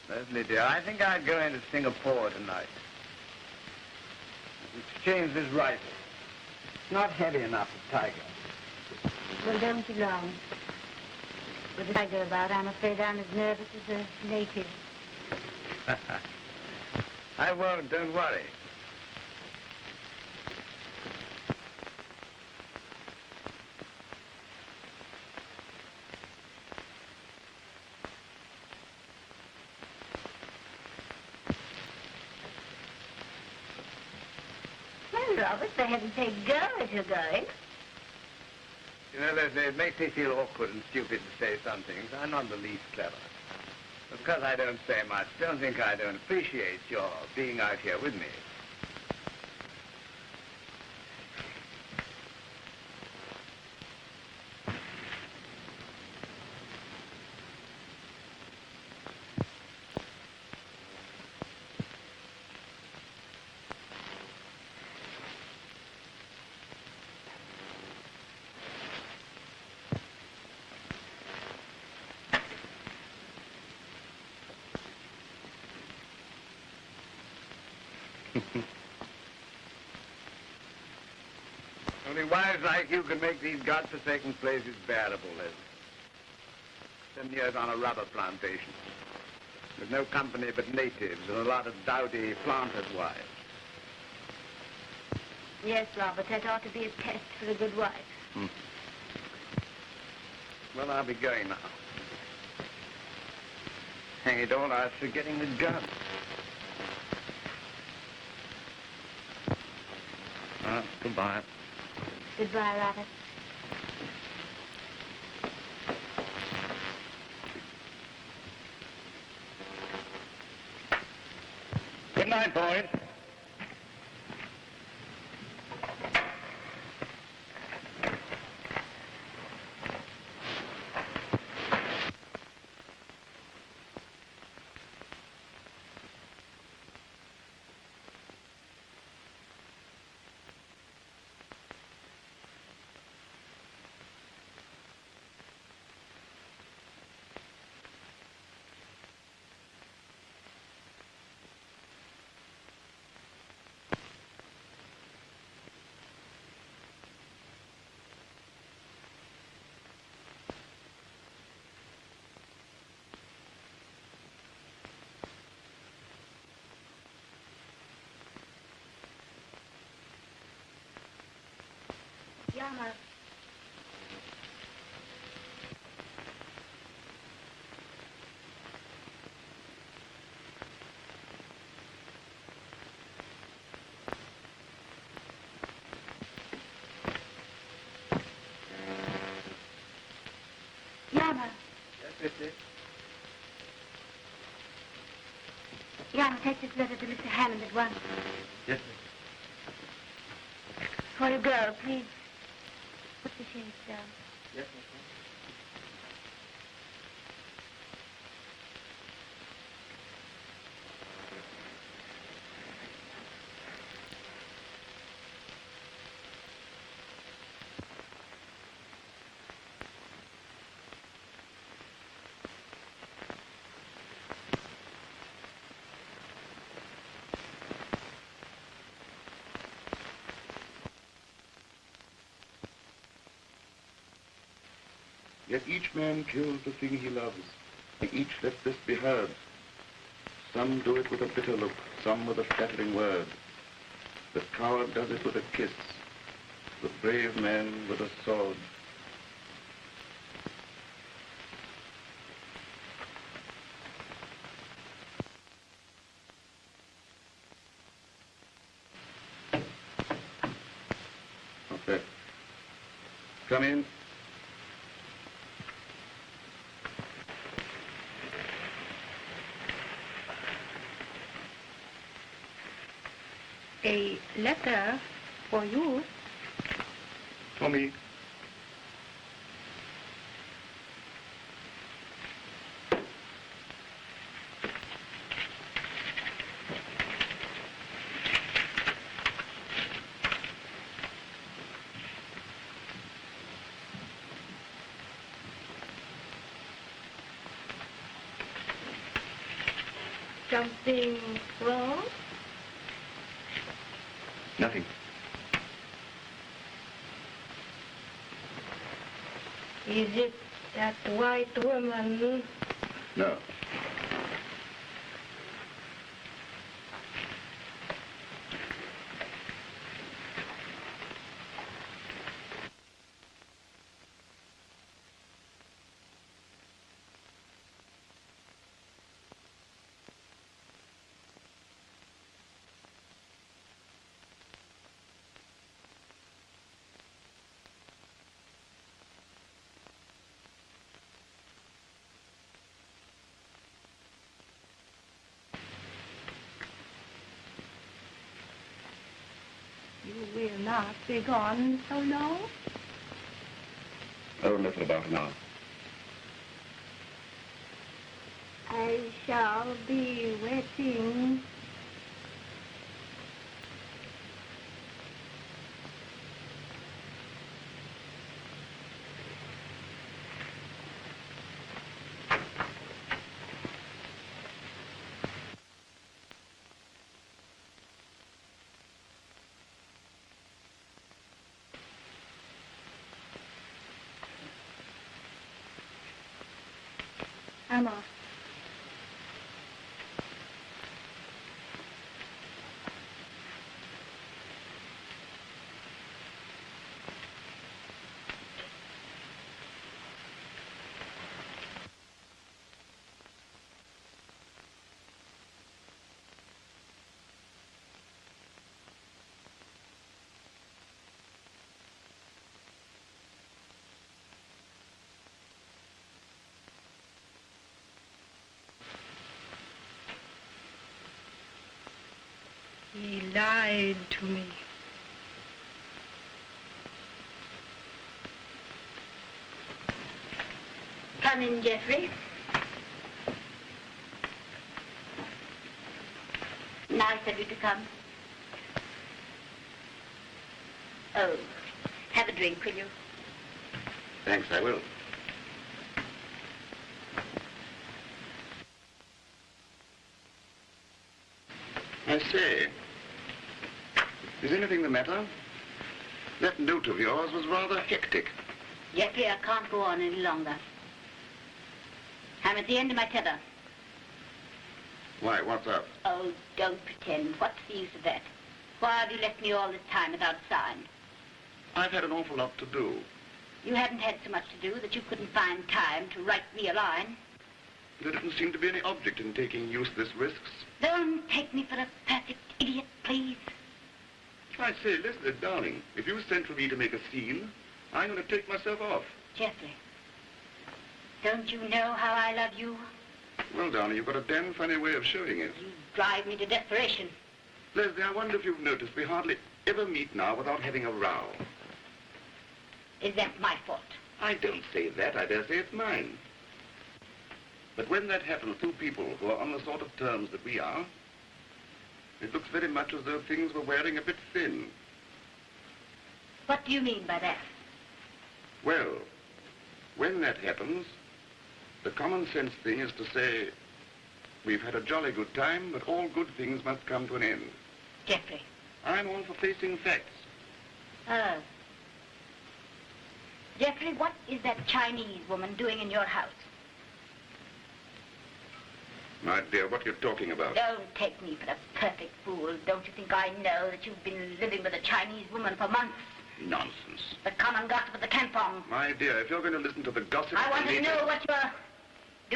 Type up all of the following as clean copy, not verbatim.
Leslie, dear, I think I'd go into Singapore tonight. Exchange this rifle. It's not heavy enough for Tiger. Well, don't you long. With the Tiger about, I'm afraid I'm as nervous as a native. I won't, don't worry. Robert, for heaven's sake, go if you're going. You know, Leslie, it makes me feel awkward and stupid to say some things. I'm not the least clever. But because I don't say much, don't think I don't appreciate your being out here with me. Only wives like you can make these godforsaken places bearable, Leslie. 10 years on a rubber plantation, with no company but natives and a lot of dowdy planters' wives. Yes, Robert, that ought to be a test for a good wife. Well, I'll be going now. Hang it all, I was forgetting the gun. Goodbye. Goodbye, Robert. Good night, boys. Yama. Yama. Yes, Missy? Yama, take this letter to Mr. Hammond at once. Yes, Miss. For a girl, please. Put the shades down. Yes, Miss. Yet each man kills the thing he loves. Each let this be heard. Some do it with a bitter look, some with a flattering word. The coward does it with a kiss, the brave man with a sword. Okay. Come in. A letter for you. For me. Something wrong? Nothing. Is it that white woman? No. You will not be gone so long? Only for about an hour. I shall be waiting. I'm off. He lied to me. Come in, Geoffrey. Nice of you to come. Oh, have a drink, will you? Thanks, I will. I say, is anything the matter? That note of yours was rather hectic. Geoffrey, I can't go on any longer. I'm at the end of my tether. Why, what's up? Oh, don't pretend. What's the use of that? Why have you left me all this time without a sign? I've had an awful lot to do. You hadn't had so much to do that you couldn't find time to write me a line. There didn't seem to be any object in taking useless risks. Don't take me for a perfect idiot, please. I say, Leslie, darling, if you sent for me to make a scene, I'm going to take myself off. Geoffrey, don't you know how I love you? Well, darling, you've got a damn funny way of showing it. You drive me to desperation. Leslie, I wonder if you've noticed we hardly ever meet now without having a row. Is that my fault? I don't say that. I dare say it's mine. But when that happens to people who are on the sort of terms that we are, it looks very much as though things were wearing a bit thin. What do you mean by that? Well, when that happens, the common sense thing is to say, we've had a jolly good time, but all good things must come to an end. Geoffrey. I'm all for facing facts. Oh. Geoffrey, what is that Chinese woman doing in your house? My dear, what are you talking about? Don't take me for a perfect fool. Don't you think I know that you've been living with a Chinese woman for months? Nonsense. The common gossip of the campong. My dear, if you're going to listen to the gossip... I want to know what you're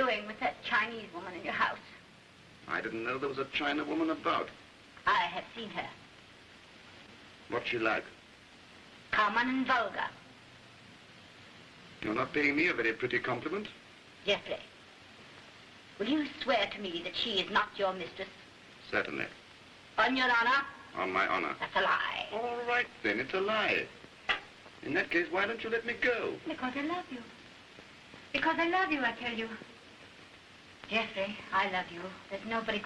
doing with that Chinese woman in your house. I didn't know there was a China woman about. I have seen her. What's she like? Common and vulgar. You're not paying me a very pretty compliment. Geoffrey, will you swear to me that she is not your mistress? Certainly. On your honor? On my honor. That's a lie. All right, then, it's a lie. In that case, why don't you let me go? Because I love you. Because I love you, I tell you. Geoffrey, I love you. There's nobody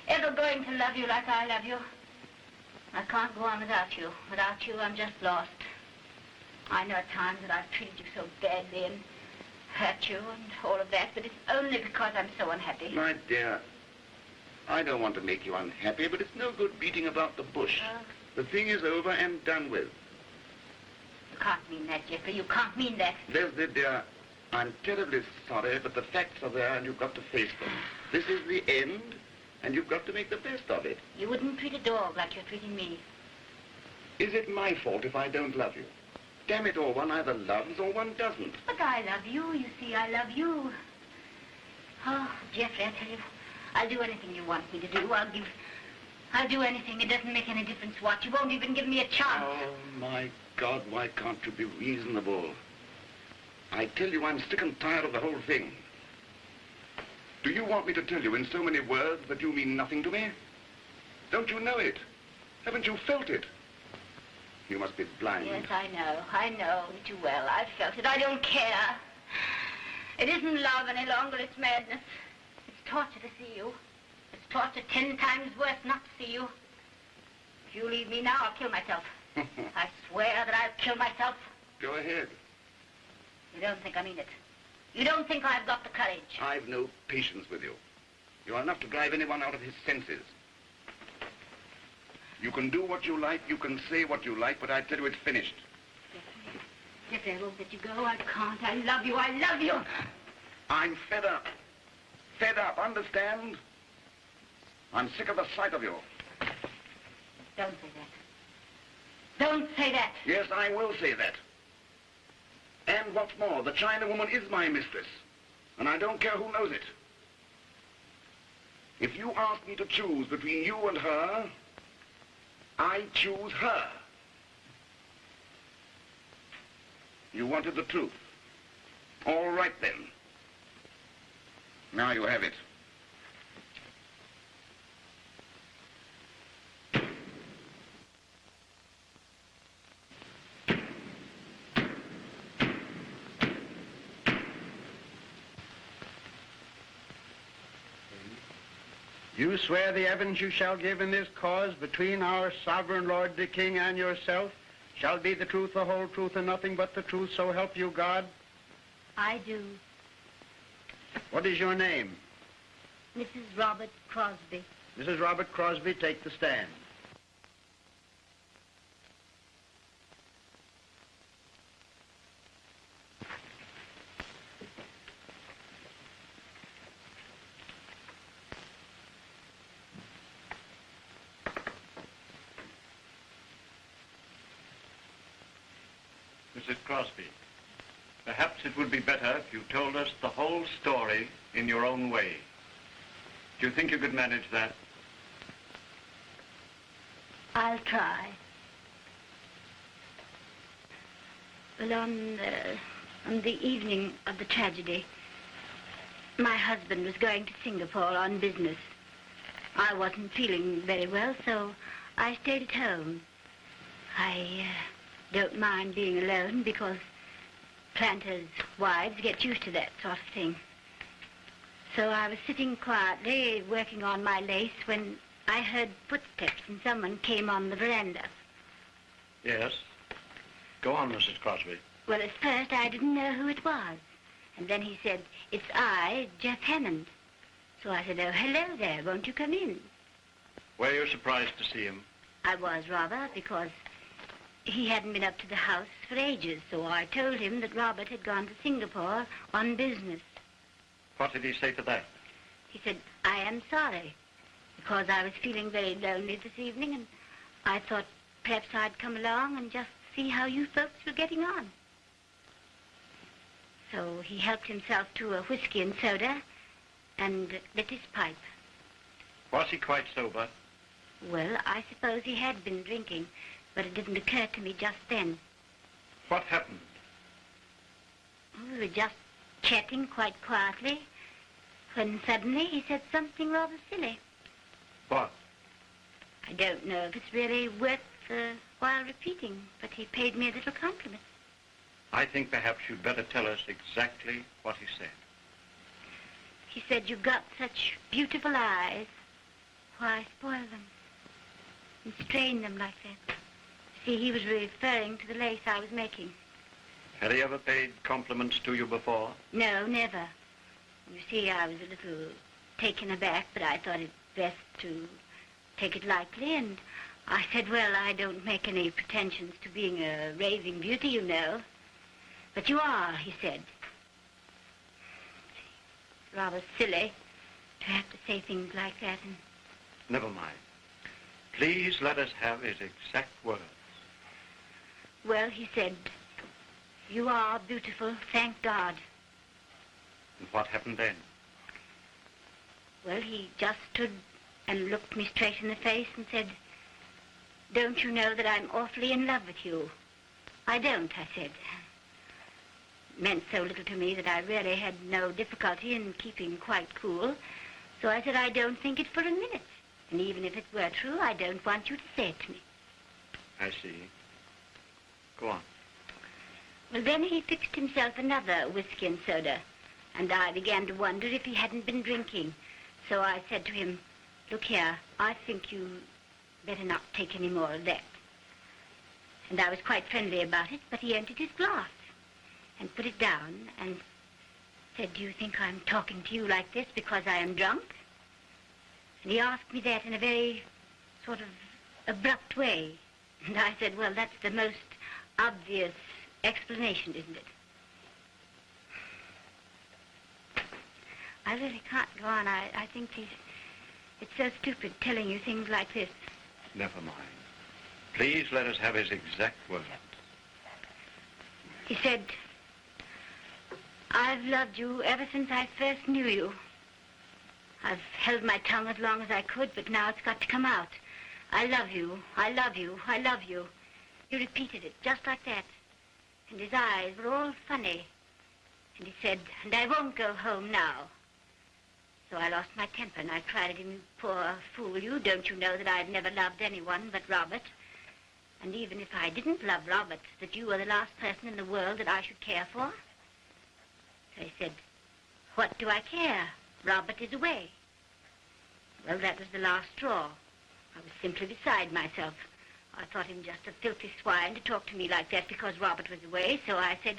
ever going to love you like I love you. I can't go on without you. Without you, I'm just lost. I know at times that I've treated you so badly and hurt you and all of that, but it's only because I'm so unhappy. My dear, I don't want to make you unhappy, but it's no good beating about the bush. The thing is over and done with. You can't mean that, Jeffrey. You can't mean that. Leslie, dear, I'm terribly sorry, but the facts are there and you've got to face them. This is the end, and you've got to make the best of it. You wouldn't treat a dog like you're treating me. Is it my fault if I don't love you? Damn it all, one either loves or one doesn't. But I love you. You see, I love you. Oh, Jeffrey, I tell you, I'll do anything you want me to do. I'll do anything. It doesn't make any difference what. You won't even give me a chance. Oh, my God, why can't you be reasonable? I tell you, I'm sick and tired of the whole thing. Do you want me to tell you in so many words that you mean nothing to me? Don't you know it? Haven't you felt it? You must be blind. Yes, I know too well. I've felt it. I don't care. It isn't love any longer, it's madness. It's torture to see you. It's torture 10 times worse not to see you. If you leave me now, I'll kill myself. I swear that I'll kill myself. Go ahead. You don't think I mean it? You don't think I've got the courage? I've no patience with you. You're enough to drive anyone out of his senses. You can do what you like, you can say what you like, but I tell you it's finished. Jeffrey, I won't let you go. I can't. I love you. I love you. I'm fed up. Fed up, understand? I'm sick of the sight of you. Don't say that. Don't say that. Yes, I will say that. And what's more, the Chinawoman is my mistress, and I don't care who knows it. If you ask me to choose between you and her, I choose her. You wanted the truth. All right, then. Now you have it. You swear the evidence you shall give in this cause between our sovereign Lord the King and yourself shall be the truth, the whole truth, and nothing but the truth, so help you God? I do. What is your name? Mrs. Robert Crosby. Mrs. Robert Crosby, take the stand. Mrs. Crosby, perhaps it would be better if you told us the whole story in your own way. Do you think you could manage that? I'll try. Well, on the evening of the tragedy, my husband was going to Singapore on business. I wasn't feeling very well, so I stayed at home. I don't mind being alone because planters' wives get used to that sort of thing. So I was sitting quietly working on my lace when I heard footsteps and someone came on the veranda. Yes. Go on, Mrs. Crosby. Well, at first I didn't know who it was. And then he said, "It's I, Jeff Hammond." So I said, "Oh, hello there, won't you come in?" Were you surprised to see him? I was rather, because he hadn't been up to the house for ages, so I told him that Robert had gone to Singapore on business. What did he say to that? He said, "I am sorry, because I was feeling very lonely this evening, and I thought perhaps I'd come along and just see how you folks were getting on." So he helped himself to a whiskey and soda and lit his pipe. Was he quite sober? Well, I suppose he had been drinking, but it didn't occur to me just then. What happened? We were just chatting quite quietly, when suddenly he said something rather silly. What? I don't know if it's really worth while repeating, but he paid me a little compliment. I think perhaps you'd better tell us exactly what he said. He said, "You've got such beautiful eyes. Why spoil them and strain them like that?" See, he was referring to the lace I was making. Had he ever paid compliments to you before? No, never. You see, I was a little taken aback, but I thought it best to take it lightly, and I said, well, I don't make any pretensions to being a raving beauty, you know. But you are, he said. It's rather silly to have to say things like that. And Never mind. Please let us have his exact words. well, he said, you are beautiful, thank God. And what happened then? Well, he just stood and looked me straight in the face and said, don't you know that I'm awfully in love with you? I don't, I said. It meant so little to me that I really had no difficulty in keeping quite cool. So I said, I don't think it for a minute. And even if it were true, I don't want you to say it to me. I see. Go on. Well, then he fixed himself another whiskey and soda, and I began to wonder if he hadn't been drinking. So I said to him, look here, I think you better not take any more of that. And I was quite friendly about it, but he emptied his glass and put it down and said, do you think I'm talking to you like this because I am drunk? And he asked me that in a very sort of abrupt way. And I said, well, that's the most obvious explanation, isn't it? I really can't go on. I think it's so stupid telling you things like this. Never mind. Please let us have his exact words. He said, I've loved you ever since I first knew you. I've held my tongue as long as I could, but now it's got to come out. I love you, I love you, I love you. He repeated it just like that. And his eyes were all funny. And he said, and I won't go home now. So I lost my temper and I cried at him, you poor fool, you. Don't you know that I've never loved anyone but Robert? And even if I didn't love Robert, that you were the last person in the world that I should care for? So he said, what do I care? Robert is away. Well, that was the last straw. I was simply beside myself. I thought him just a filthy swine to talk to me like that because Robert was away. So I said,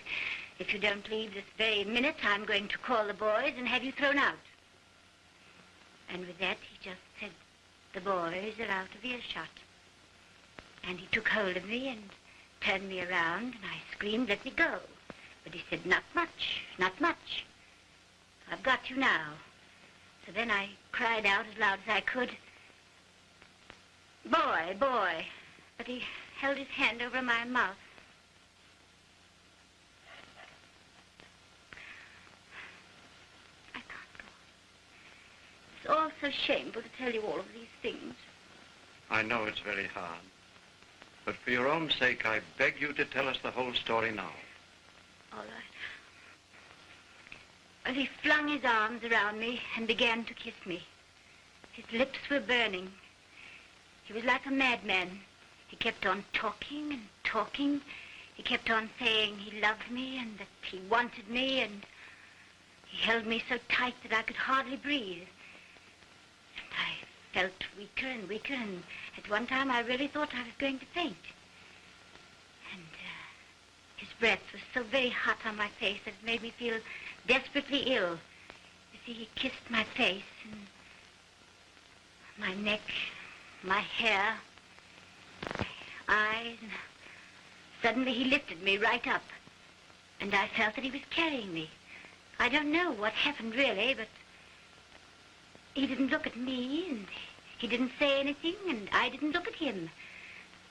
if you don't leave this very minute, I'm going to call the boys and have you thrown out. And with that, he just said, the boys are out of earshot. And he took hold of me and turned me around, and I screamed, let me go. But he said, not much, not much. I've got you now. So then I cried out as loud as I could, boy, boy. But he held his hand over my mouth. I can't go on. It's all so shameful to tell you all of these things. I know it's very hard. But for your own sake, I beg you to tell us the whole story now. All right. Well, he flung his arms around me and began to kiss me. His lips were burning. He was like a madman. He kept on talking and talking. He kept on saying he loved me and that he wanted me, and he held me so tight that I could hardly breathe. And I felt weaker and weaker, and at one time I really thought I was going to faint. And his breath was so very hot on my face that it made me feel desperately ill. You see, he kissed my face and my neck, my hair, my eyes, and suddenly he lifted me right up, and I felt that he was carrying me. I don't know what happened really, but he didn't look at me, and he didn't say anything, and I didn't look at him.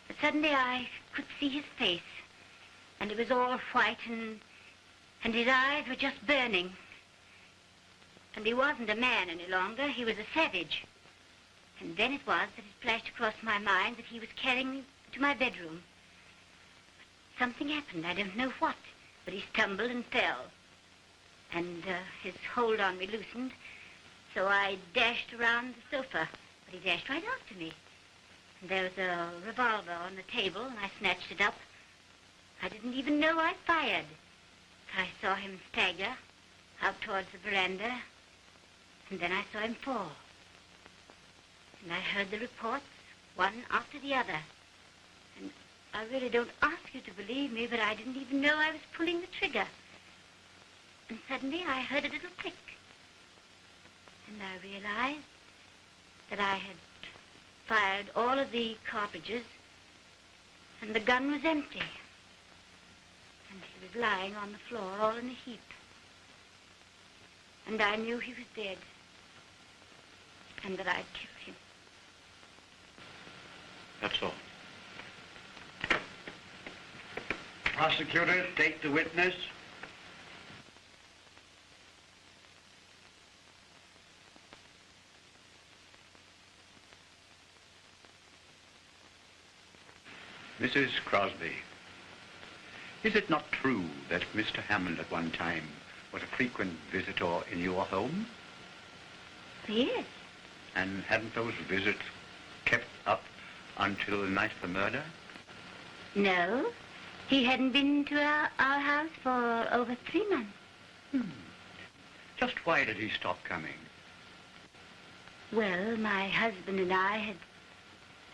But suddenly I could see his face, and it was all white, and his eyes were just burning. And he wasn't a man any longer, he was a savage. And then it was that it flashed across my mind that he was carrying me to my bedroom. But something happened, I don't know what, but he stumbled and fell. And his hold on me loosened, so I dashed around the sofa, but he dashed right after me. And there was a revolver on the table, and I snatched it up. I didn't even know I fired. I saw him stagger out towards the veranda, and then I saw him fall. And I heard the reports, one after the other. And I really don't ask you to believe me, but I didn't even know I was pulling the trigger. And suddenly I heard a little click. And I realized that I had fired all of the cartridges and the gun was empty. And he was lying on the floor all in a heap. And I knew he was dead. And that I'd killed him. That's all. Prosecutor, take the witness. Mrs. Crosby, is it not true that Mr. Hammond at one time was a frequent visitor in your home? Yes. And hadn't those visits kept up until the night of the murder? No. He hadn't been to our house for over 3 months. Just why did he stop coming? Well, my husband and I had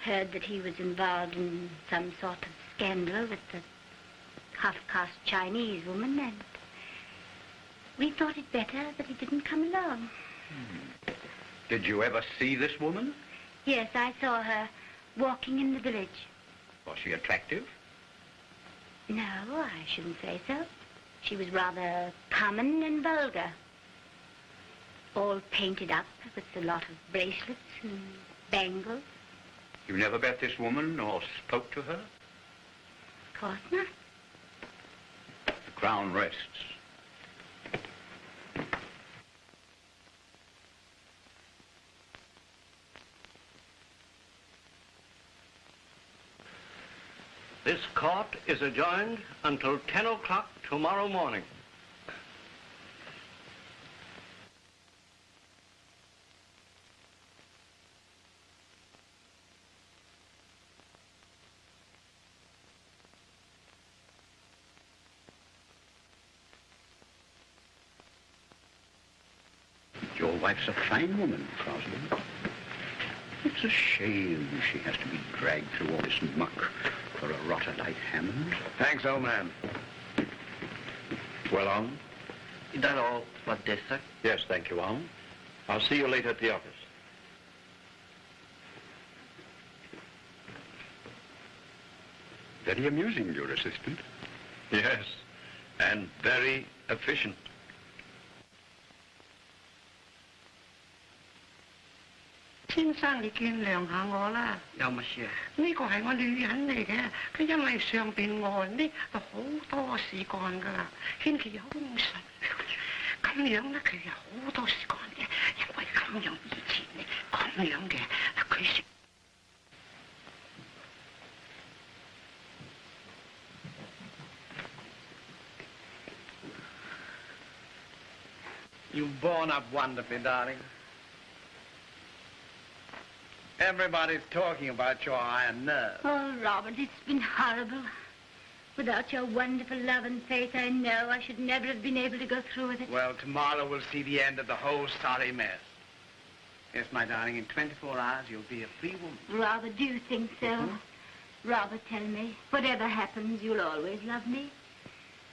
heard that he was involved in some sort of scandal with the half-caste Chinese woman, and we thought it better that he didn't come along. Did you ever see this woman? Yes, I saw her walking in the village. Was she attractive? No, I shouldn't say so. She was rather common and vulgar. All painted up with a lot of bracelets and bangles. You never met this woman or spoke to her? Of course not. The Crown rests. This court is adjourned until 10 o'clock tomorrow morning. Your wife's a fine woman, Crosby. It's a shame she has to be dragged through all this muck for a rotter like Hammond. Thanks, old man. Well, Owen? Is that all for this, sir? Yes, thank you, Owen. I'll see you later at the office. Very amusing, your assistant. Yes, and very efficient. 先生，你見諒下我啦。有乜事啊？呢個係我女人嚟嘅，佢因為上邊案呢就好多事幹噶啦，牽佢好實。咁樣咧，佢有好多事幹嘅，因為咁樣以前咧咁樣嘅，佢食。You've borne up wonderfully, darling. Everybody's talking about your iron nerve. Oh, Robert, it's been horrible. Without your wonderful love and faith, I know I should never have been able to go through with it. Well, tomorrow we'll see the end of the whole sorry mess. Yes, my darling, in 24 hours you'll be a free woman. Robert, do you think so? Robert, tell me, whatever happens, you'll always love me.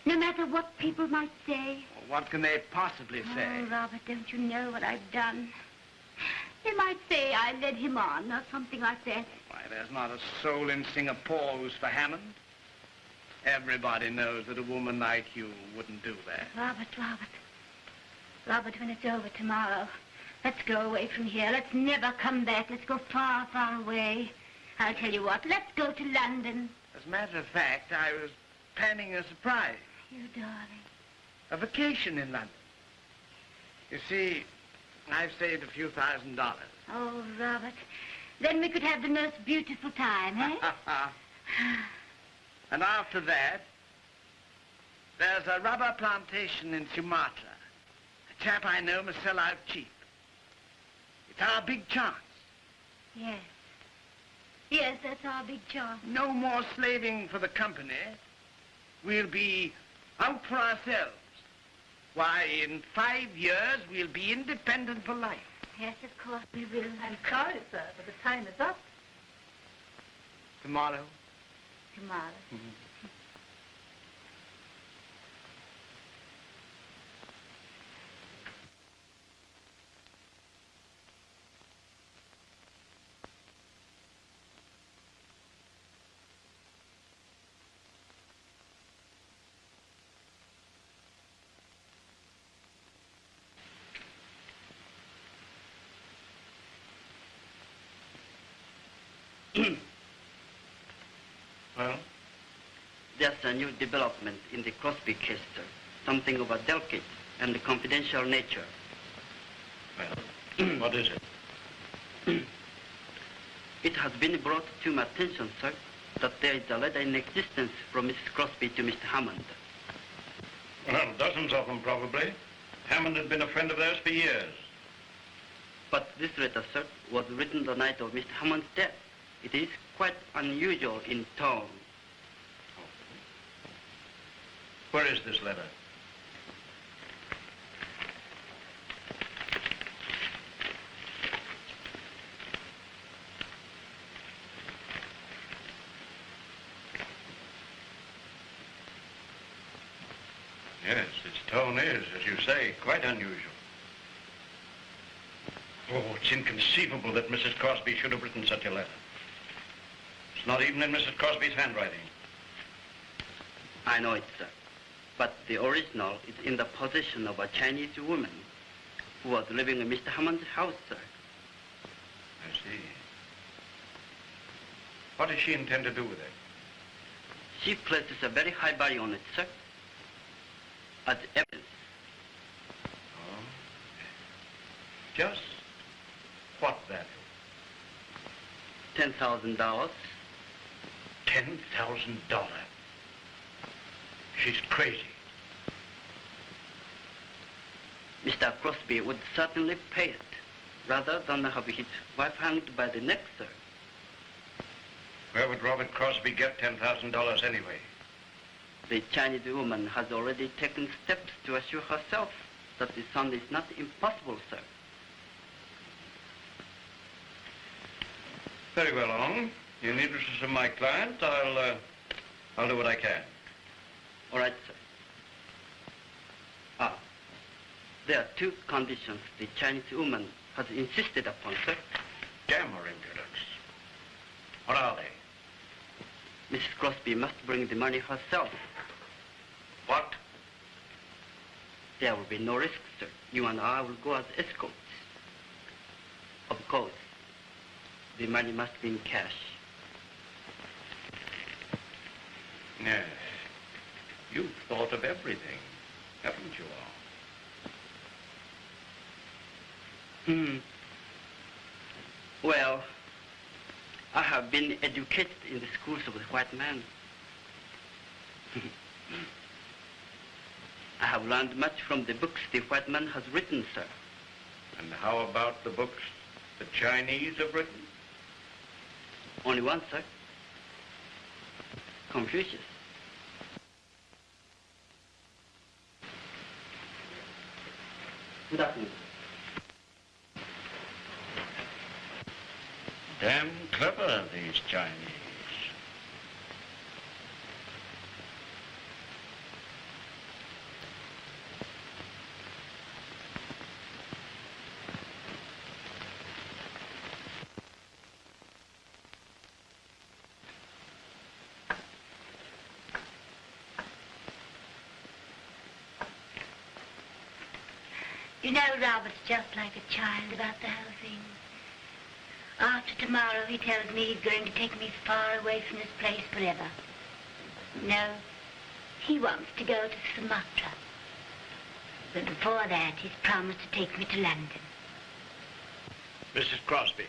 No matter what people might say. Well, what can they possibly say? Oh, Robert, don't you know what I've done? They might say I led him on or something like that. Why, there's not a soul in Singapore who's for Hammond. Everybody knows that a woman like you wouldn't do that. Robert, when it's over tomorrow, let's go away from here. Let's never come back. Let's go far, far away. I'll tell you what, let's go to London. As a matter of fact, I was planning a surprise. You darling. A vacation in London. You see, I've saved a few $1,000s. Oh, Robert, then we could have the most beautiful time, eh? And after that, there's a rubber plantation in Sumatra. A chap I know must sell out cheap. It's our big chance. Yes. Yes, that's our big chance. No more slaving for the company. We'll be out for ourselves. Why, in 5 years, we'll be independent for life. Yes, of course we will. I'm sorry, sir, but the time is up. Tomorrow? Tomorrow. There's a new development in the Crosby case, sir. Something of a delicate and confidential nature. Well, what is it? It has been brought to my attention, sir, that there is a letter in existence from Mrs. Crosby to Mr. Hammond. Well, dozens of them, probably. Hammond had been a friend of theirs for years. But this letter, sir, was written the night of Mr. Hammond's death. It is quite unusual in tone. Where is this letter? Yes, its tone is, as you say, quite unusual. Oh, it's inconceivable that Mrs. Crosby should have written such a letter. It's not even in Mrs. Crosby's handwriting. I know it, sir. But the original is in the possession of a Chinese woman who was living in Mr. Hammond's house, sir. I see. What does she intend to do with it? She places a very high value on it, sir, as evidence. Oh? Just what value? $10,000. $10,000. She's crazy. Mr. Crosby would certainly pay it, rather than have his wife hanged by the neck, sir. Where would Robert Crosby get $10,000 anyway? The Chinese woman has already taken steps to assure herself that the sum is not impossible, sir. Very well, Owen. In the interests of my client, I'll do what I can. All right, sir. There are two conditions the Chinese woman has insisted upon, sir. Damn her impudence. What are they? Mrs. Crosby must bring the money herself. What? There will be no risk, sir. You and I will go as escorts. Of course, the money must be in cash. Yes. You've thought of everything, haven't you all? Well, I have been educated in the schools of the white man. I have learned much from the books the white man has written, sir. And how about the books the Chinese have written? Only one, sir. Confucius. Good afternoon. Damn clever, these Chinese. You know, Robert's just like a child about the whole thing. After tomorrow, he tells me he's going to take me far away from this place forever. No, he wants to go to Sumatra. But before that, he's promised to take me to London. Mrs. Crosby,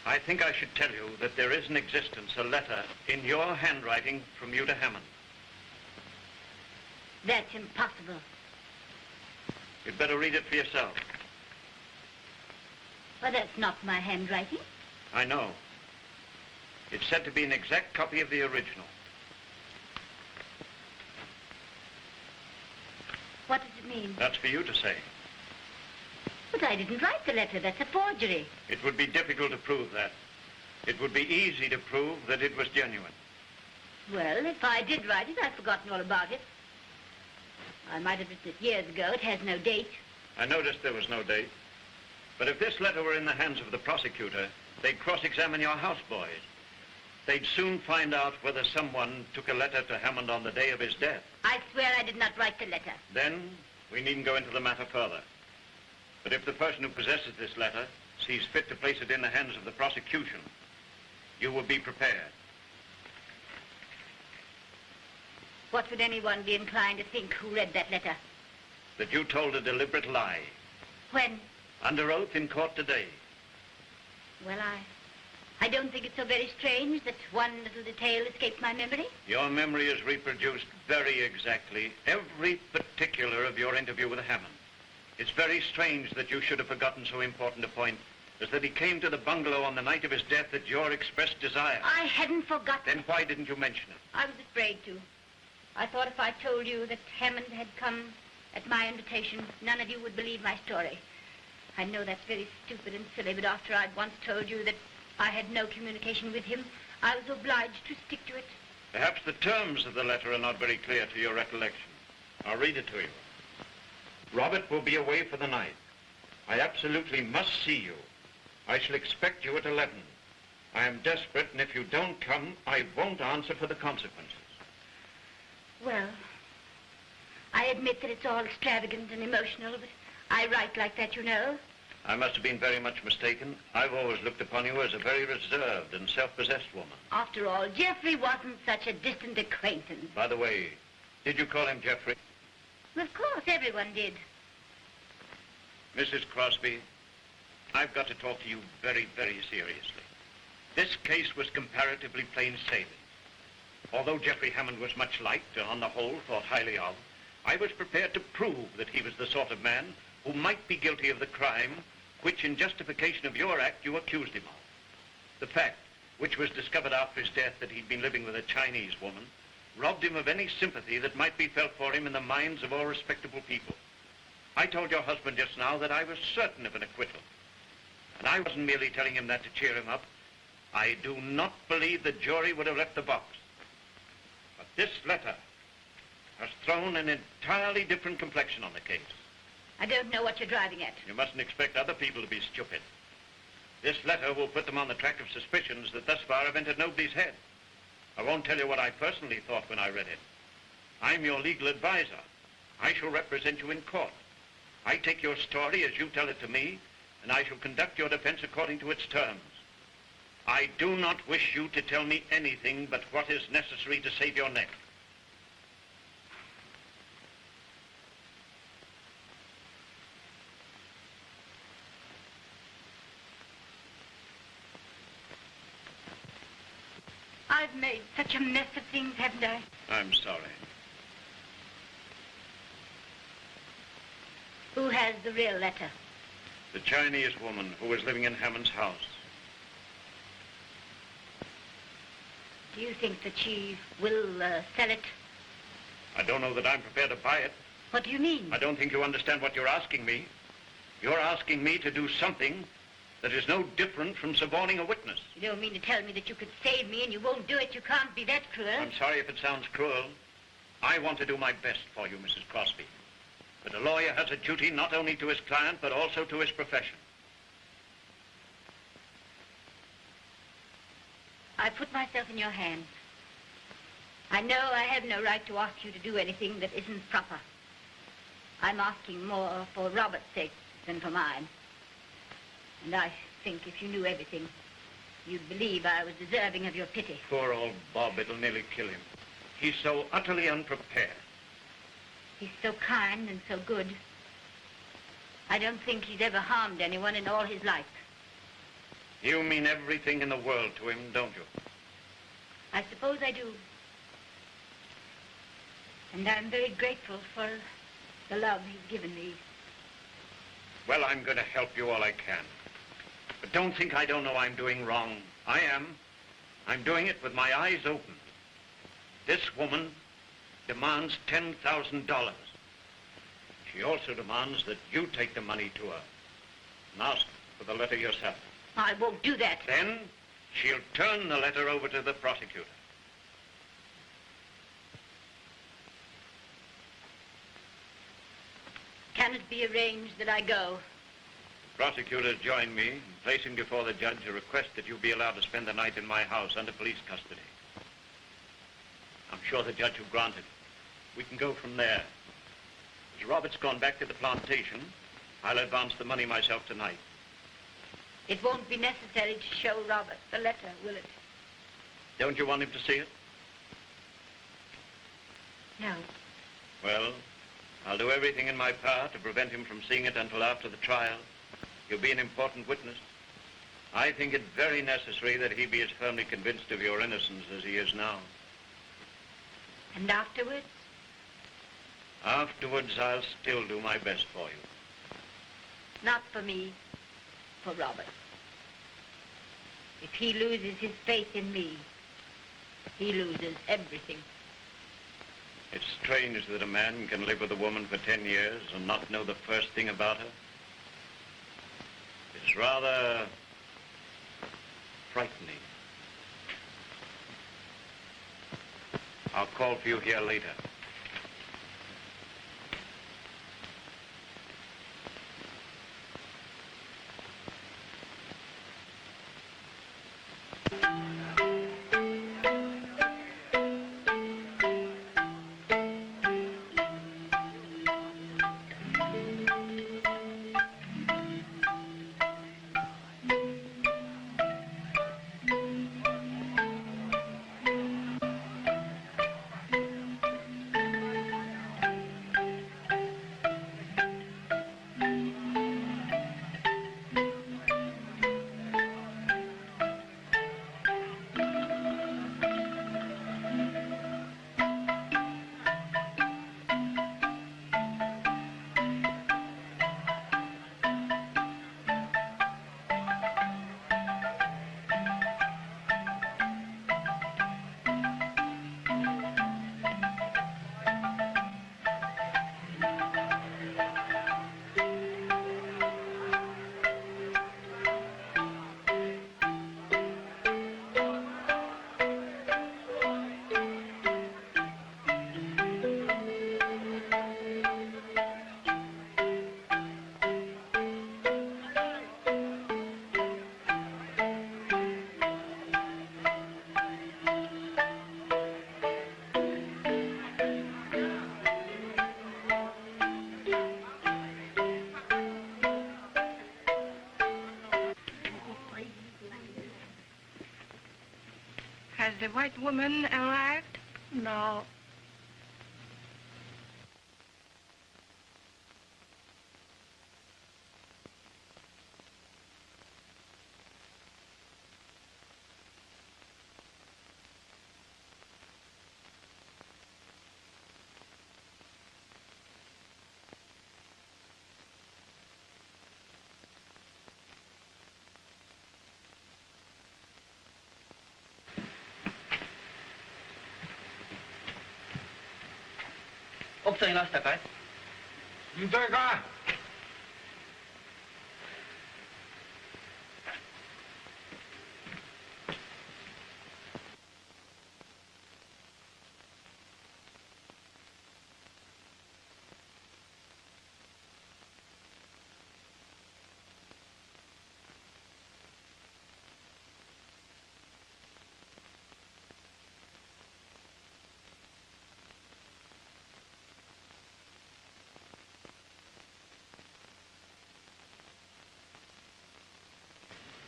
I think I should tell you that there is in existence a letter in your handwriting from you to Hammond. That's impossible. You'd better read it for yourself. Well, that's not my handwriting. I know. It's said to be an exact copy of the original. What does it mean? That's for you to say. But I didn't write the letter. That's a forgery. It would be difficult to prove that. It would be easy to prove that it was genuine. Well, if I did write it, I've forgotten all about it. I might have written it years ago. It has no date. I noticed there was no date. But if this letter were in the hands of the prosecutor, they'd cross-examine your houseboys. They'd soon find out whether someone took a letter to Hammond on the day of his death. I swear I did not write the letter. Then we needn't go into the matter further. But if the person who possesses this letter sees fit to place it in the hands of the prosecution, you will be prepared. What would anyone be inclined to think who read that letter? That you told a deliberate lie. When? Under oath in court today. Well, I don't think it's so very strange that one little detail escaped my memory. Your memory has reproduced very exactly every particular of your interview with Hammond. It's very strange that you should have forgotten so important a point as that he came to the bungalow on the night of his death at your expressed desire. I hadn't forgotten. Then why didn't you mention it? I was afraid to. I thought if I told you that Hammond had come at my invitation, none of you would believe my story. I know that's very stupid and silly, but after I'd once told you that I had no communication with him, I was obliged to stick to it. Perhaps the terms of the letter are not very clear to your recollection. I'll read it to you. Robert will be away for the night. I absolutely must see you. I shall expect you at 11. I am desperate, and if you don't come, I won't answer for the consequences. Well, I admit that it's all extravagant and emotional, but I write like that, you know. I must have been very much mistaken. I've always looked upon you as a very reserved and self-possessed woman. After all, Geoffrey wasn't such a distant acquaintance. By the way, did you call him Geoffrey? Of course, everyone did. Mrs. Crosby, I've got to talk to you very, very seriously. This case was comparatively plain sailing. Although Geoffrey Hammond was much liked and on the whole thought highly of, I was prepared to prove that he was the sort of man who might be guilty of the crime which, in justification of your act, you accused him of. The fact, which was discovered after his death, that he'd been living with a Chinese woman, robbed him of any sympathy that might be felt for him in the minds of all respectable people. I told your husband just now that I was certain of an acquittal. And I wasn't merely telling him that to cheer him up. I do not believe the jury would have left the box. But this letter has thrown an entirely different complexion on the case. I don't know what you're driving at. You mustn't expect other people to be stupid. This letter will put them on the track of suspicions that thus far have entered nobody's head. I won't tell you what I personally thought when I read it. I'm your legal advisor. I shall represent you in court. I take your story as you tell it to me, and I shall conduct your defense according to its terms. I do not wish you to tell me anything but what is necessary to save your neck. I've made such a mess of things, haven't I? I'm sorry. Who has the real letter? The Chinese woman who was living in Hammond's house. Do you think that she will sell it? I don't know that I'm prepared to buy it. What do you mean? I don't think you understand what you're asking me. You're asking me to do something that is no different from suborning a witness. You don't mean to tell me that you could save me and you won't do it. You can't be that cruel. I'm sorry if it sounds cruel. I want to do my best for you, Mrs. Crosby. But a lawyer has a duty not only to his client, but also to his profession. I put myself in your hands. I know I have no right to ask you to do anything that isn't proper. I'm asking more for Robert's sake than for mine. And I think if you knew everything, you'd believe I was deserving of your pity. Poor old Bob, it'll nearly kill him. He's so utterly unprepared. He's so kind and so good. I don't think he's ever harmed anyone in all his life. You mean everything in the world to him, don't you? I suppose I do. And I'm very grateful for the love he's given me. Well, I'm going to help you all I can. But don't think I don't know I'm doing wrong. I am. I'm doing it with my eyes open. This woman demands $10,000. She also demands that you take the money to her and ask for the letter yourself. I won't do that. Then she'll turn the letter over to the prosecutor. Can it be arranged that I go? The prosecutor joined me in placing before the judge a request that you be allowed to spend the night in my house under police custody. I'm sure the judge will grant it. We can go from there. As Robert's gone back to the plantation, I'll advance the money myself tonight. It won't be necessary to show Robert the letter, will it? Don't you want him to see it? No. Well, I'll do everything in my power to prevent him from seeing it until after the trial. You'll be an important witness. I think it very necessary that he be as firmly convinced of your innocence as he is now. And afterwards? Afterwards, I'll still do my best for you. Not for me, for Robert. If he loses his faith in me, he loses everything. It's strange that a man can live with a woman for 10 years and not know the first thing about her. It's rather frightening. I'll call for you here later. Has the white woman arrived? No. Opsang last takay. Hintay ka!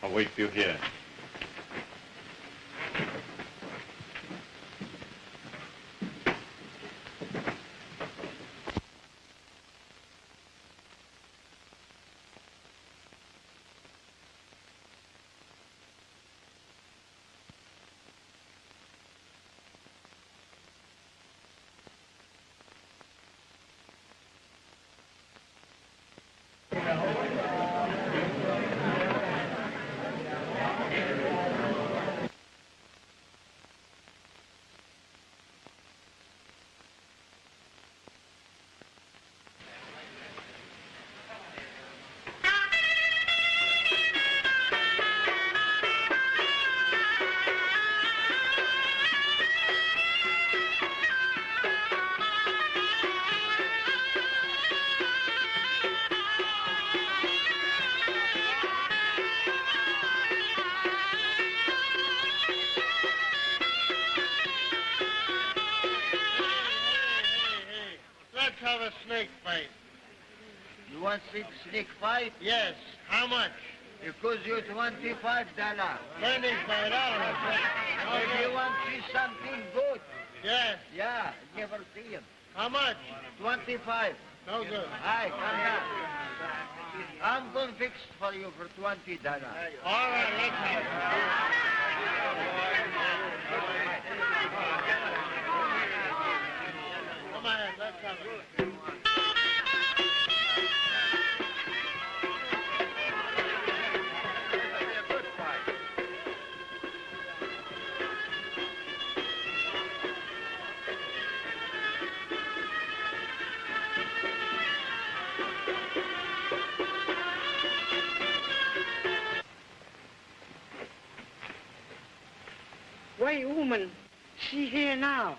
I'll wait for you here. Have a snake fight. You want snake fight? Yes. How much? Because you $25. $25. If you want to see something good, Yes. Yeah, never see him. How much? 25. No good. Aye, come down. I'm going to fix for you for $20. All right, let's have it. Come on, let's have it. Wait, woman, she here now.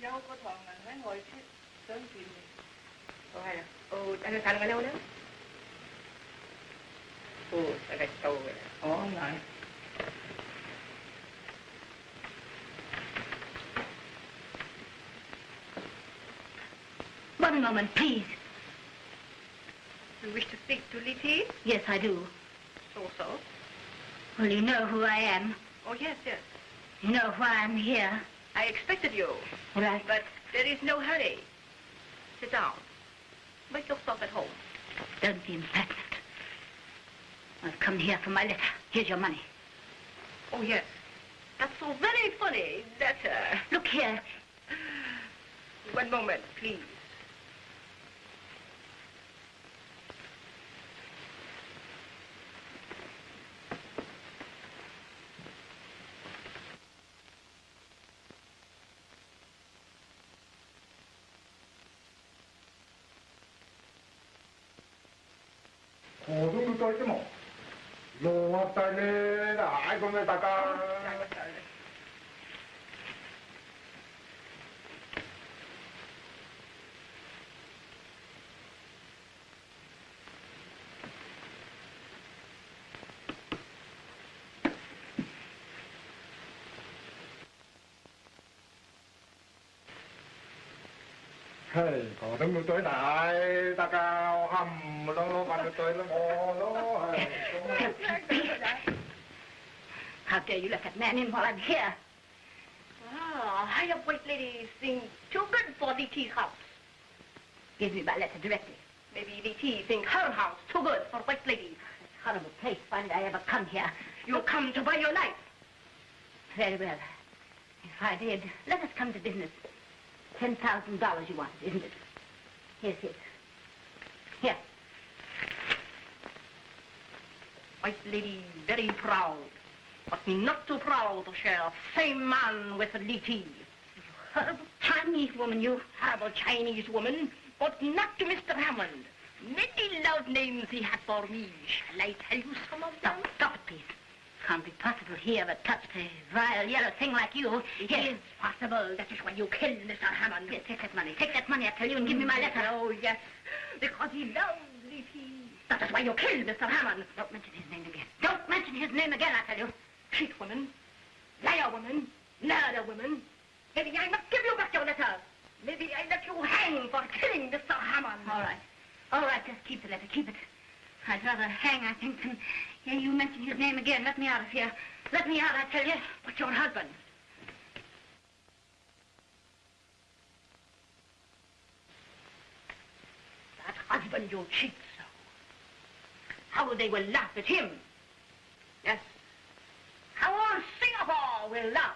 Dâu có thằng này phải ngồi sớm chuyện gì? Ồ hay là, anh thằng ở đâu đó? Tại cái tàu vậy. Ông này. One moment, please. You wish to speak to Letty? Yes, I do. So. Well, you know who I am. Oh, yes. You know why I'm here. I expected you. Right. But there is no hurry. Sit down. Make yourself at home. Don't be impertinent. I've come here for my letter. Here's your money. Oh, yes. That's so very funny. Letter. Look here. One moment, please. Có đúng tôi đại ta cao hầm lo bạn tôi nó ngô lo. How dare you let that man in while I'm here? I have white ladies think too good for Letty's house. Give me my letter directly. Maybe Letty think her house too good for white ladies. Horrible place. Why did I ever come here? You come to buy your life. Very well. If I did, let us come to business. $10,000 you wanted, isn't it? Here's it. Here. White lady very proud, but not too proud to share same man with Letty. Horrible Chinese woman, you. Horrible Chinese woman, but not to Mr. Hammond. Many love names he had for me. Shall I tell you some of them? Stop it, please. Can't be possible he ever touched a vile yellow thing like you. It is possible. That is why you killed Mr. Hammond. Here, take that money. Take that money, I tell you, and give me my letter. Oh, yes. Because he loves Letty. That is why you killed Mr. Hammond. Don't mention his name again. Don't mention his name again, I tell you. Cheat woman, liar woman, murder woman. Maybe I not give you back your letter. Maybe I let you hang for killing Mr. Hammond. All right. All right, just keep the letter. Keep it. I'd rather hang, I think, than hear you mention his name again. Let me out of here. Let me out, I tell you. But your husband. That husband you cheat so. How they will laugh at him. Yes. How all Singapore will laugh.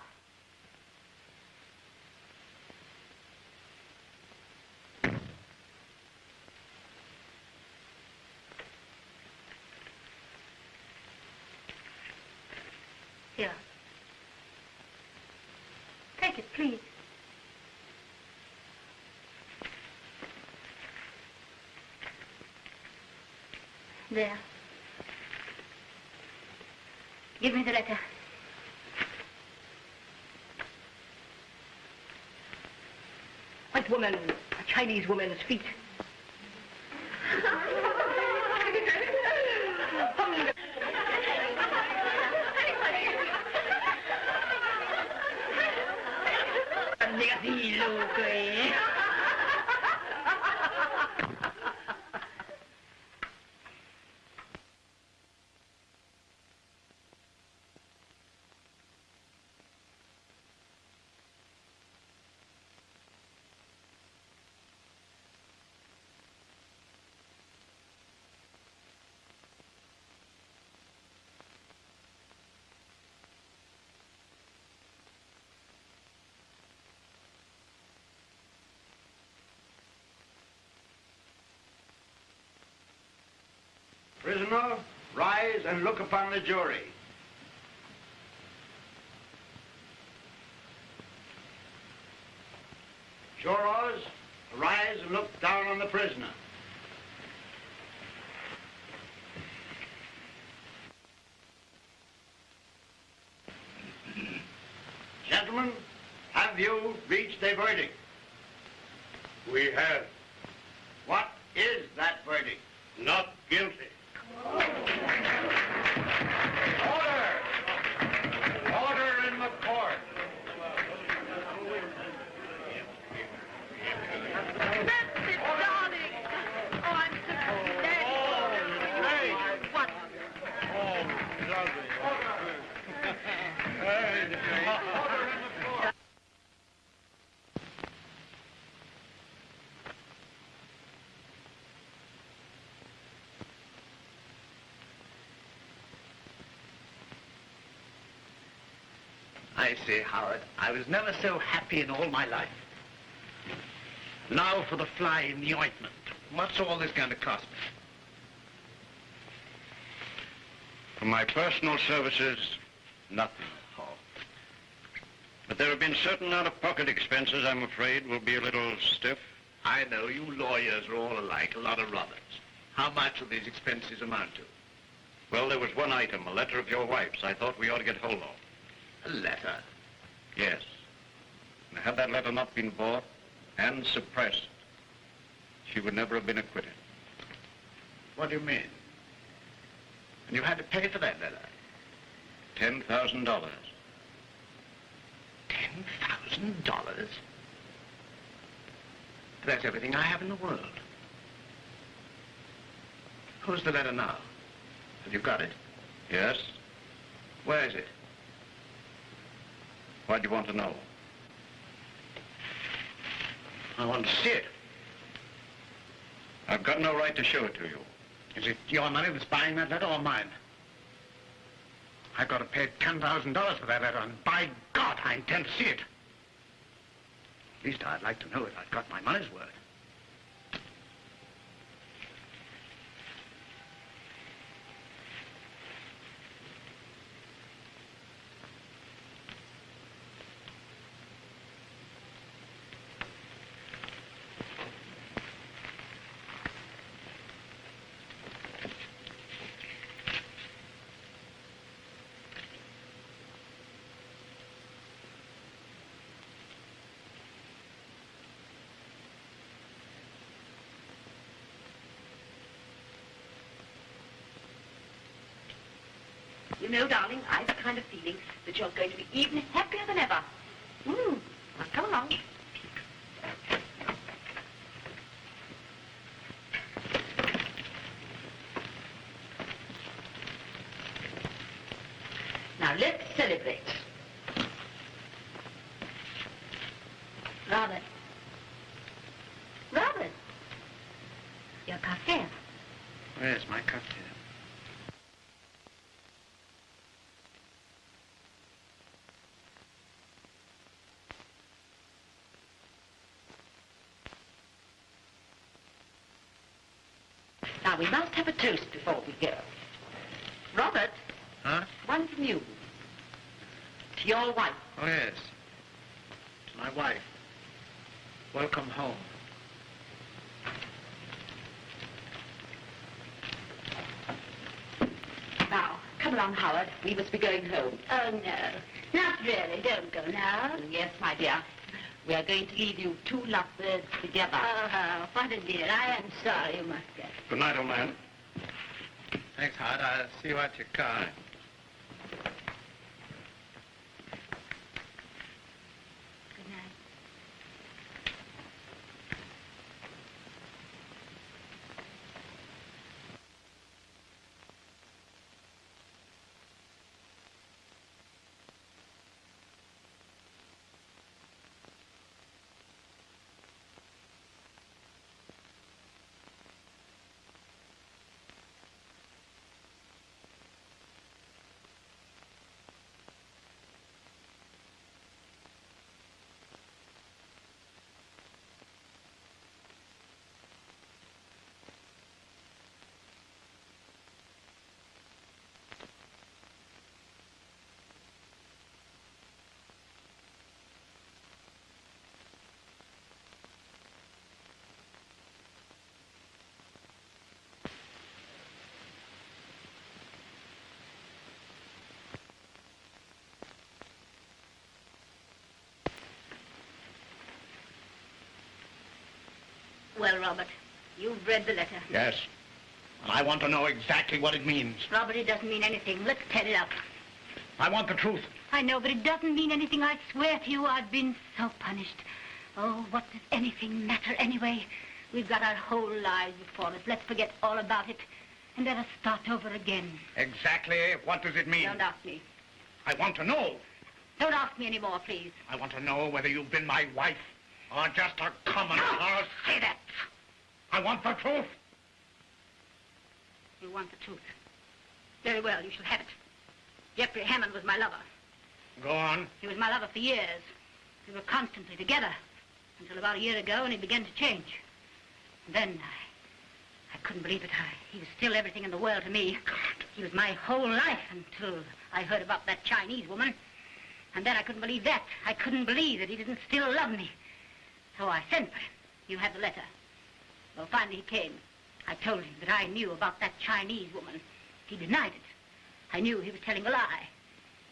Here. Take it, please. There. Give me the letter. White woman, a Chinese woman's feet. Prisoner, rise and look upon the jury. Jurors, rise and look down on the prisoner. Gentlemen, have you reached a verdict? We have. What is that verdict? Not guilty. Order! Order in the court. That's it, darling. Oh, I'm so glad. What? I say, Howard, I was never so happy in all my life. Now for the fly in the ointment. What's all this going to cost me? For my personal services, nothing. Oh, But there have been certain out-of-pocket expenses I'm afraid will be a little stiff. I know you lawyers are all alike, a lot of robbers. How much will these expenses amount to? Well, there was one item, a letter of your wife's, I thought we ought to get hold of. A letter? Yes. And had that letter not been bought and suppressed, she would never have been acquitted. What do you mean? And you had to pay for that letter? $10,000. $10,000? That's everything I have in the world. Who's the letter now? Have you got it? Yes? Where is it? Why do you want to know? I want to see it. I've got no right to show it to you. Is it your money that's buying that letter or mine? I've got to pay $10,000 for that letter, and by God, I intend to see it. At least I'd like to know if I've got my money's worth. You know, darling, I've a kind of feeling that you're going to be even happier than ever. Now, come along. Now, let's celebrate. Robert. Robert. Your cocktail. Where's my cocktail? Now, we must have a toast before we go. Robert. Huh? One from you. To your wife. Oh, yes. To my wife. Welcome home. Now, come along, Howard. We must be going home. Oh, no. Not really. Don't go now. Yes, my dear. We are going to leave you two lovebirds together. Oh, what a dear. I am sorry you must go. Good night, old man. Thanks, Howard. I'll see you at your car. Good night. Well, Robert, you've read the letter. Yes. And I want to know exactly what it means. Robert, it doesn't mean anything. Let's tear it up. I want the truth. I know, but it doesn't mean anything. I swear to you, I've been so punished. Oh, what does anything matter anyway? We've got our whole lives before us. Let's forget all about it and let us start over again. Exactly what does it mean? Don't ask me. I want to know. Don't ask me anymore, please. I want to know whether you've been my wife or just a common Don't say that. I want the truth. You want the truth. Very well, you shall have it. Jeffrey Hammond was my lover. Go on. He was my lover for years. We were constantly together until about a year ago when he began to change. And then I couldn't believe it. He was still everything in the world to me. God. He was my whole life until I heard about that Chinese woman. And then I couldn't believe that. I couldn't believe that he didn't still love me. So I sent for him. You have the letter. Well, finally he came. I told him that I knew about that Chinese woman. He denied it. I knew he was telling a lie.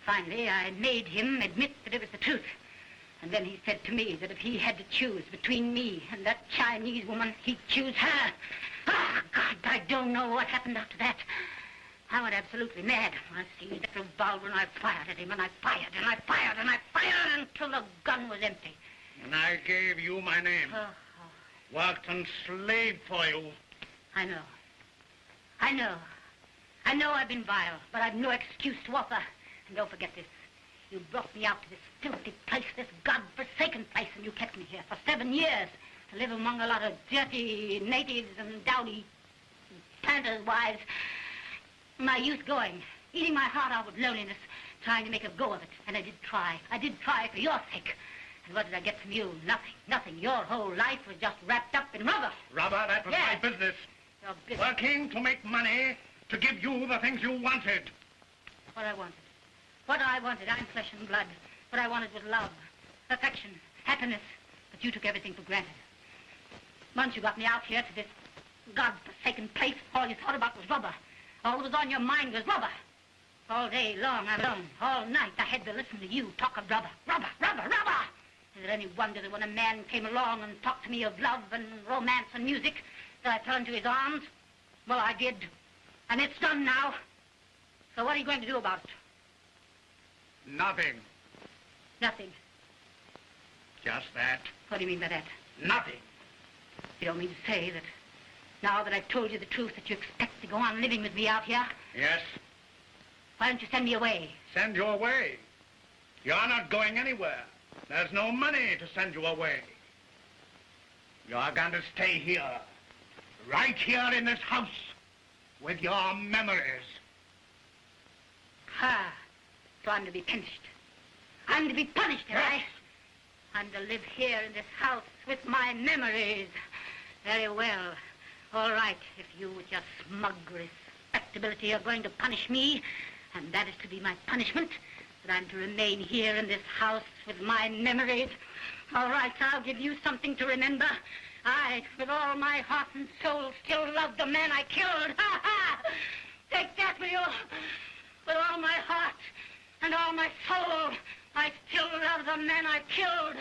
Finally, I made him admit that it was the truth. And then he said to me that if he had to choose between me and that Chinese woman, he'd choose her. Oh, God, I don't know what happened after that. I went absolutely mad. I seized that revolver and I fired at him, and I fired, and I fired, and I fired until the gun was empty. And I gave you my name. Worked and slaved for you. I know. I know. I know I've been vile, but I've no excuse to offer. And don't forget this. You brought me out to this filthy place, this God-forsaken place, and you kept me here for 7 years to live among a lot of dirty natives and dowdy planters' wives. My youth going, eating my heart out with loneliness, trying to make a go of it. And I did try. I did try for your sake. And what did I get from you? Nothing, nothing. Your whole life was just wrapped up in rubber. Rubber, that was my business. Your business. Working to make money, to give you the things you wanted. What I wanted. What I wanted. I'm flesh and blood. What I wanted was love, affection, happiness. But you took everything for granted. Once you got me out here to this God-forsaken place, all you thought about was rubber. All that was on your mind was rubber. All day long, I'm alone. All night, I had to listen to you talk of rubber. Rubber, rubber, rubber! Is it any wonder that when a man came along and talked to me of love and romance and music, that I fell into his arms? Well, I did. And it's done now. So what are you going to do about it? Nothing. Nothing. Just that. What do you mean by that? Nothing. You don't mean to say that now that I've told you the truth that you expect to go on living with me out here? Yes. Why don't you send me away? Send you away? You're not going anywhere. There's no money to send you away. You're going to stay here, right here in this house, with your memories. Ha! So I'm to be punished. I'm to be punished, am I? I'm to live here in this house with my memories. Very well. All right, if you with your smug respectability are going to punish me, and that is to be my punishment, that I'm to remain here in this house with my memories. All right, I'll give you something to remember. I, with all my heart and soul, still love the man I killed. Ha, ha! Take that, will you? With all my heart and all my soul, I still love the man I killed.